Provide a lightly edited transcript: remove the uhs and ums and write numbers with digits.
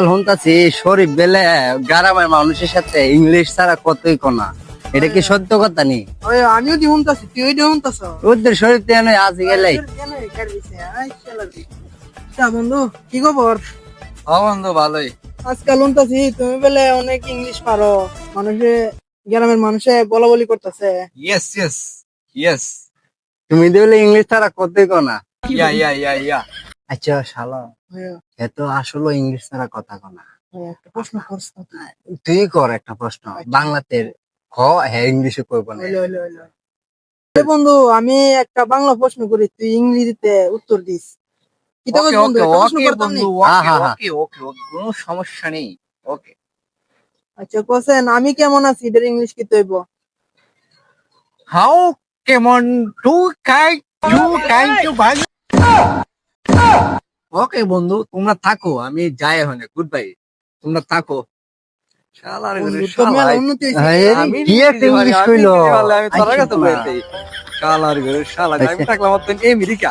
শুনতাছি শরীফ বেলে গ্রামের মানুষের সাথে ইংলিশ ছাড়া কতই কোনা, এটা কি সত্য কথা নি? ওই আমিও দি শুনতাছি, তুই ওইটা শুনতাছ? ওদের শরীফ তেন আজ গেলে বন্ধু কি খবর? বন্ধু ভালোই। আজকাল শুনতাছি তুমি বলে অনেক ইংলিশ পারো, মানুষে গ্রামের মানুষে বলা বলি করতেছে। Yes, yes, yes. তুমি দিলে ইংলিশ ছাড়া কতই কোনা। Yeah. আচ্ছা শালা, এত আসলে ইংলিশ ছাড়া কথা কোনা। একটা প্রশ্ন করছ তুই কর একটা প্রশ্ন বাংলাতে, খ হ্যাঁ ইংলিশে করবো না। বন্ধু, আমি একটা বাংলা প্রশ্ন করি, তুই ইংরেজিতে উত্তর দিস। কি তো Okay, বন্ধু, okay, একটা প্রশ্ন okay, করতাম নি? বন্ধু, হ্যাঁ। okay. কোনো সমস্যা নেই। Okay. আচ্ছা কোসেন, আমি কেমন আছি এটার ইংলিশ কি তৈব? How come on, too kind to buy. Okay, বন্ধু, তোমরা থাকো, আমি যাই এখন। গুড বাই, তোমরা থাকো। শালার ঘরে বন্ধু, তোর মেলা শালা। উন্নতি হয়েছে। হ্যাঁ, আমি কি একটা ইংলিশ কইলো। আমি তোর কাছে আচ্ছা, বলতে। শালার ঘরে শালা, আমি আচ্ছা। থাকলাম আমেরিকা।